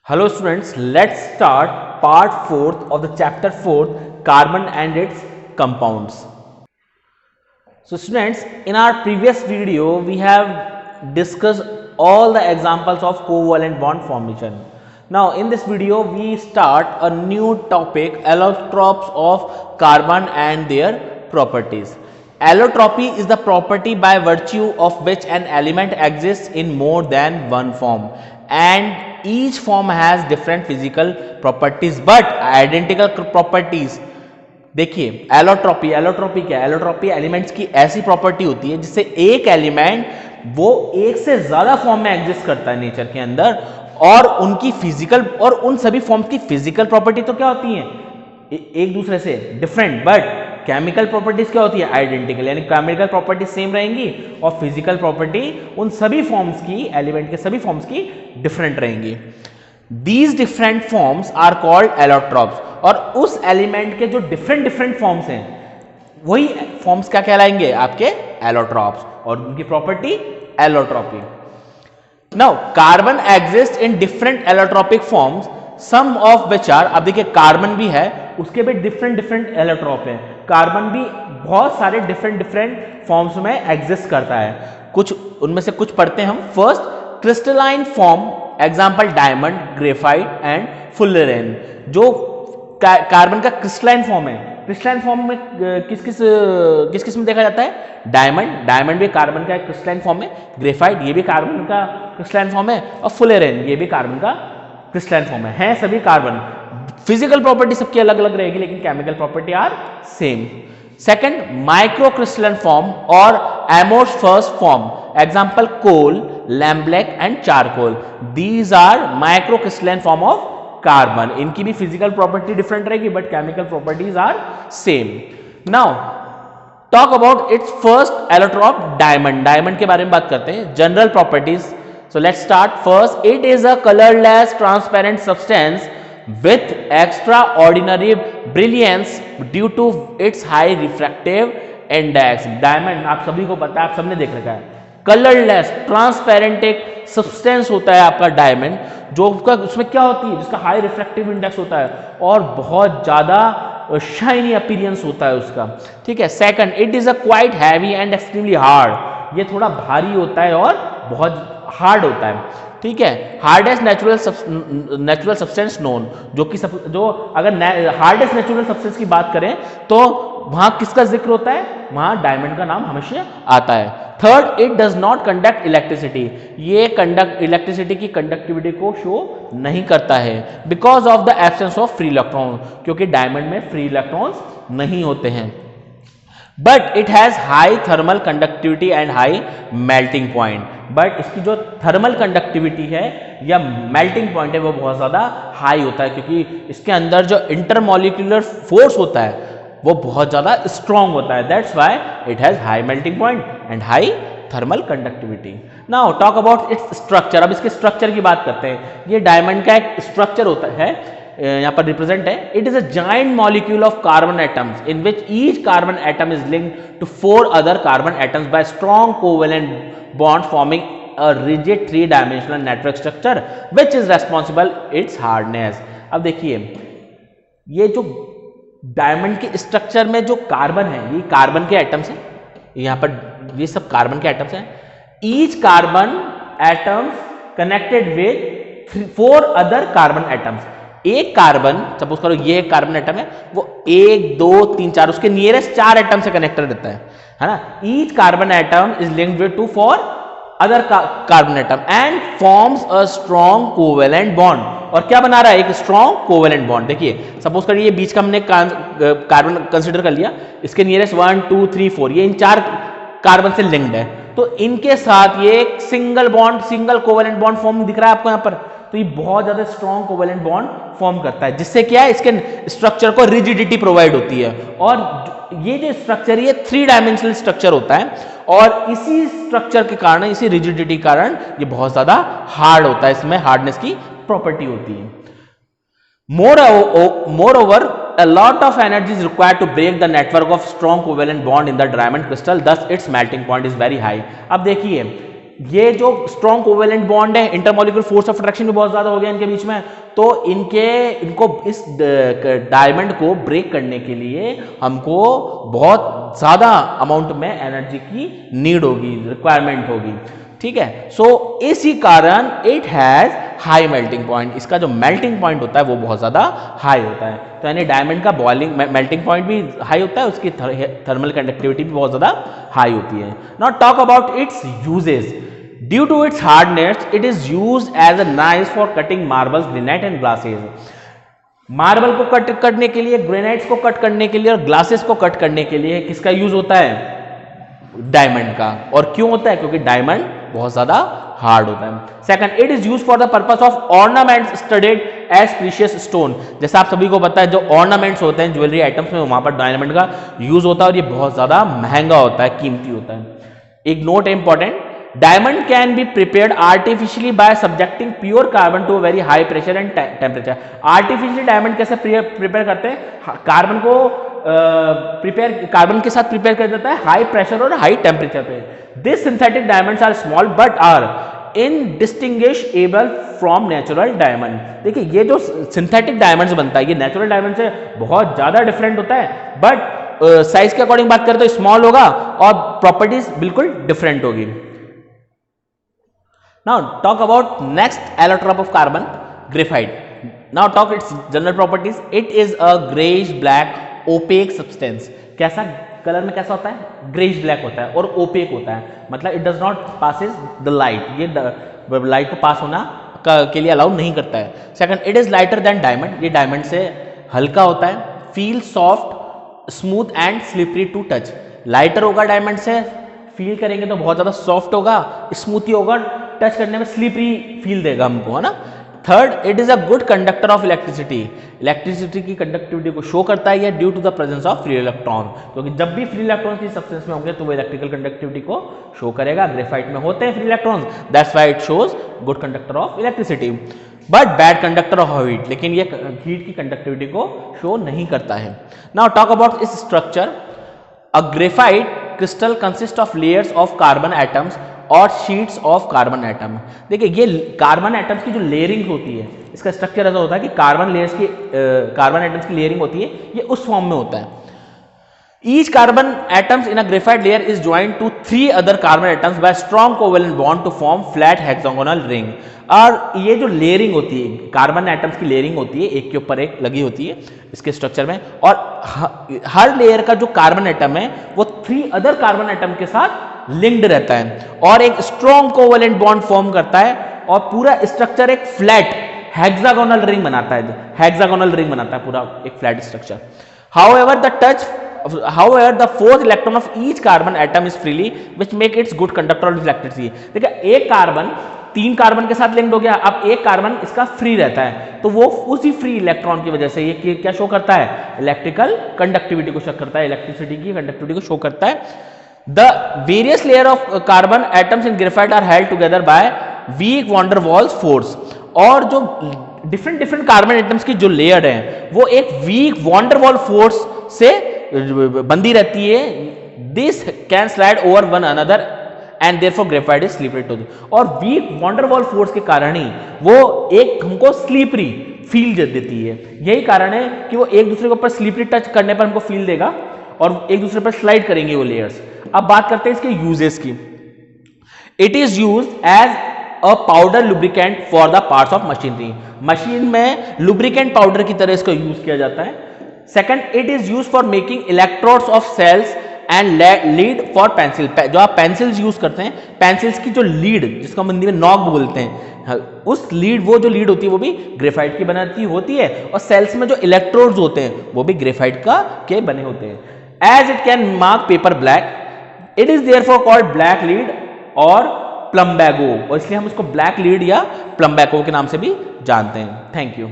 Hello students, let's start part 4th of the chapter 4th, carbon and its compounds. So students, in our previous video we have discussed all the examples of covalent bond formation. Now in this video we start a new topic, allotropes of carbon and their properties. Allotropy is the property by virtue of which an element exists in more than one form and each form has different physical properties but identical properties. देखिए allotropy क्या है? Allotropy elements की ऐसी property होती है जिससे एक element वो एक से ज्यादा फॉर्म में एग्जिस्ट करता है नेचर के अंदर और उनकी फिजिकल और उन सभी फॉर्म्स की फिजिकल प्रॉपर्टी तो क्या होती है एक दूसरे से डिफरेंट बट केमिकल प्रॉपर्टीज क्या होती है आइडेंटिकल, यानी केमिकल प्रॉपर्टी सेम रहेंगी और फिजिकल प्रॉपर्टी उन सभी फॉर्म्स की एलिमेंट के सभी फॉर्म्स की डिफरेंट रहेंगी. These different forms are called allotropes और उस एलिमेंट के जो डिफरेंट फॉर्म्स हैं वही फॉर्म्स क्या कहलाएंगे आपके एलोट्रॉप्स और उनकी property allotropy. Now carbon exist in different allotropic forms some of which are, अब देखिए कार्बन भी है उसके भी डिफरेंट एलोट्रॉप है. कार्बन भी बहुत सारे डिफरेंट फॉर्म्स में एग्जिस्ट करता है. कुछ उनमें से कुछ पढ़ते हैं हम. First crystalline form, example diamond, graphite and fullerene. जो कार्बन का क्रिस्टलाइन फॉर्म है, क्रिस्टलाइन फॉर्म में किस किस में देखा जाता है? डायमंड भी कार्बन का क्रिस्टलाइन फॉर्म है, ग्रेफाइट ये भी कार्बन का क्रिस्टलाइन फॉर्म है और फुल्लेरेन ये भी कार्बन का क्रिस्टलाइन फॉर्म है सभी कार्बन. फिजिकल प्रॉपर्टी सबकी अलग अलग रहेगी लेकिन chemical property are same. Second micro crystalline form और amorphous form, example coal, lampblack and charcoal. These are micro crystalline form of carbon. इनकी भी फिजिकल प्रॉपर्टी डिफरेंट रहेगी but chemical properties are same. Now talk about its first allotrope diamond. Diamond के बारे में बात करते हैं. General properties. So let's start. First, it is a colorless transparent substance with extraordinary brilliance due to its high refractive index. Diamond आप सभी को पता है, आप सबने देख रखा है. कलरलेस ट्रांसपेरेंट एक सब्सटेंस होता है आपका डायमंड, जो उसमें क्या होती है जिसका हाई रिफ्रैक्टिव इंडेक्स होता है और बहुत ज्यादा शाइनी अपीयरेंस होता है उसका. ठीक है. Second, it is a quite heavy and extremely hard. ये थोड़ा भारी होता है और बहुत हार्ड होता है. ठीक है. हार्डेस्ट नेचुरल सब्सटेंस नोन, जो अगर हार्डेस्ट नेचुरल सब्सटेंस की बात करें तो वहां किसका जिक्र होता है? वहां डायमंड का नाम हमेशा आता है. Third, it does not conduct electricity. ये इलेक्ट्रिसिटी की कंडक्टिविटी को शो नहीं करता है because of the absence of free electron, क्योंकि डायमंड में फ्री इलेक्ट्रॉन्स नहीं होते हैं. But it has high thermal conductivity and high melting point. But इसकी जो थर्मल कंडक्टिविटी है या मेल्टिंग पॉइंट है वो बहुत ज्यादा हाई होता है क्योंकि इसके अंदर जो इंटरमॉलिक्यूलर फोर्स होता है वो बहुत ज्यादा स्ट्रॉन्ग होता है. That's why it has high melting point and high thermal conductivity. Now talk about its structure. अब इसके स्ट्रक्चर की बात करते हैं. ये डायमंड का एक स्ट्रक्चर होता है, यहां पर रिप्रेजेंट है. It is a giant molecule of carbon atoms in which each carbon atom is linked to 4 other carbon atoms by strong covalent bond forming a rigid 3-dimensional network structure which is responsible its hardness. अब देखिए ये जो diamond के structure में जो carbon है ये carbon के एटम्स हैं. यहां पर ये सब कार्बन के एटम्स हैं. Each carbon atoms connected with 4 other carbon atoms. एक कार्बन, सपोज करो ये एक कार्बन एटम है, वो 1 2 3 4 उसके नियरेस्ट 4 एटम से कनेक्टेड रहता है ना. Each carbon atom is linked with 2 4 other carbon atom and forms a strong covalent bond. और क्या बना रहा है? एक स्ट्रॉन्ग कोवेलेंट बॉन्ड. देखिए सपोज करिए ये बीच का हमने कार्बन कंसीडर कर लिया, इसके नियरेस्ट 1 2 3 4 ये इन 4 कार्बन से लिंक्ड है, तो इनके साथ ये एक सिंगल कोवेलेंट बॉन्ड फॉर्म दिख रहा है आपको यहां पर. तो ये बहुत ज्यादा स्ट्रॉन्ग कोवेलेंट बॉन्ड फॉर्म करता है जिससे क्या है इसके स्ट्रक्चर को रिजिडिटी प्रोवाइड होती है. और ये जो स्ट्रक्चर ये 3-dimensional स्ट्रक्चर होता है और इसी स्ट्रक्चर के कारण, इसी रिजिडिटी के कारण ये बहुत ज्यादा हार्ड होता है, इसमें हार्डनेस की प्रॉपर्टी होती है. Moreover, a lot of energy is required to break the network of strong covalent bond in the diamond crystal. Thus, its melting point is very high. अब देखिए ये जो स्ट्रॉन्ग कोवेलेंट बॉन्ड है, intermolecular force of attraction भी बहुत ज्यादा हो गया इनके बीच में, तो इनको इस डायमंड को ब्रेक करने के लिए हमको बहुत ज्यादा अमाउंट में एनर्जी की नीड होगी, रिक्वायरमेंट होगी, ठीक है। सो इसी कारण it has high melting point, इसका जो मेल्टिंग पॉइंट होता है वो बहुत ज्यादा हाई होता है। तो यानी डायमंड का बॉइलिंग मेल्टिंग पॉइंट भी हाई होता है, उसकी थर्मल कंडक्टिविटी भी बहुत ज्यादा हाई होती है। Now talk about its uses. Due to its hardness it is used as a knife for cutting marbles, granite and glasses. Marble को कट करने के लिए, ग्रेनाइट्स को कट करने के लिए और ग्लासेस को कट करने के लिए किसका यूज होता है? डायमंड का। और क्यों होता है? क्योंकि डायमंड बहुत ज्यादा हार्ड होता है। Second, it is use for the purpose of ornaments studied as precious stone. जैसा आप सभी को पता है जो ऑर्नामेंट्स होते हैं ज्वेलरी आइटम्स में, वहां पर डायमंड का यूज होता है और ये बहुत ज्यादा महंगा होता है, कीमती होता है। एक note important, diamond can be prepared artificially by subjecting pure carbon to very high pressure and temperature. Artificially diamond कैसे प्रिपेयर करते हैं? कार्बन को कार्बन के साथ प्रिपेयर कर देता है हाई प्रेशर और हाई टेम्परेचर पे। This synthetic diamonds are small but are indistinguishable from natural diamond. देखिए ये जो सिंथेटिक डायमंड्स बनता है ये नेचुरल डायमंड से बहुत ज्यादा डिफरेंट होता है, बट साइज के अकॉर्डिंग बात करें तो स्मॉल होगा और प्रॉपर्टीज बिल्कुल डिफरेंट होगी। Now talk about next allotrope of carbon, graphite. Now talk its general properties. It is a grayish black opaque substance. कैसा कलर में कैसा होता है? ग्रेइश ब्लैक होता है और ओपेक होता है, मतलब it does not passes the light, ये लाइट को पास होना के लिए अलाउ नहीं करता है। Second, it is lighter than diamond, ये डायमंड से हल्का होता है। Feel soft smooth and slippery to touch, lighter होगा डायमंड से, फील करेंगे तो बहुत ज्यादा सॉफ्ट होगा, स्मूथी होगा, टच करने में स्लिपरी फील देगा हमको, है ना। Third, it is a good conductor of electricity, electricity की कंडक्टिविटी को शो करता है, due to the presence of free electron, क्योंकि जब भी फ्री इलेक्ट्रॉन की सब्सटेंस में होंगे तो वो इलेक्ट्रिकल कंडक्टिविटी को शो करेगा। ग्रेफाइट में होते हैं free electrons, that's why it shows good conductor of electricity, but bad conductor of heat, लेकिन ये हीट की कंडक्टिविटी को शो नहीं करता है। नाउ टॉक अबाउट इस structure. A graphite crystal consist of layers of carbon atoms और sheets of carbon atom. देखिए ये कार्बन एटम्स की जो लेयरिंग होती है, इसका स्ट्रक्चर ऐसा होता है कि कार्बन लेयर्स की कार्बन एटम्स की लेयरिंग होती है, ये उस फॉर्म में होता है। Each carbon atoms in a graphite layer is joined to 3 other carbon atoms by strong covalent bond to form flat hexagonal ring. और ये जो लेयरिंग होती है, कार्बन एटम्स की लेयरिंग होती है, एक के ऊपर एक लगी होती है इसके स्ट्रक्चर में, और हर लेयर का जो कार्बन एटम है वो 3 अदर कार्बन एटम के साथ लिंक्ड रहता है और एक स्ट्रॉन्ग कोवेलेंट बॉन्ड फॉर्म करता है, और पूरा स्ट्रक्चर एक फ्लैट हेक्सागोनल रिंग बनाता है, हेक्सागोनल रिंग बनाता है पूरा एक flat structure. However, the fourth electron of each carbon atom is freely, which make its good conductor of electricity. देखिए एक कार्बन 3 कार्बन के साथ लिंक्ड हो गया, अब एक कार्बन इसका फ्री रहता है, तो वो उसी फ्री इलेक्ट्रॉन की वजह से ये क्या शो करता है? इलेक्ट्रिकल कंडक्टिविटी को शो करता है, इलेक्ट्रिसिटी की कंडक्टिविटी को शो करता है। The various layer of carbon atoms in graphite are held together by weak van der Waals force, और जो डिफरेंट कार्बन एटम्स की जो लेयर है वो एक weak van der Waals force से बंधी रहती है। This can slide over one another and therefore graphite is slippery too, और weak van der Waals force के कारण ही वो एक हमको स्लिपरी फील देती है। यही कारण है कि वो एक दूसरे के ऊपर स्लिपरी टच करने पर हमको फील देगा और एक दूसरे पर स्लाइड करेंगे वो लेयर्स। अब बात करते हैं इसके यूजेस की। It is use as a powder lubricant for the parts of machinery, machine में लुब्रिकेंट पाउडर की तरह इसका यूज किया जाता है। Second, it is use for making electrodes of cells and lead for pencil, जो आप पेंसिल्स यूज करते हैं, पेंसिल्स की जो लीड जिसको हम हिंदी में नॉक बोलते हैं, उस लीड, वो जो लीड होती है वो भी ग्रेफाइट की बनाती होती है, और सेल्स में जो इलेक्ट्रोड्स होते हैं वो भी ग्रेफाइट के बने होते हैं। As it can mark paper black, it is therefore called black lead और plumbago, और इसलिए हम उसको ब्लैक लीड या प्लम्बैगो के नाम से भी जानते हैं। Thank you.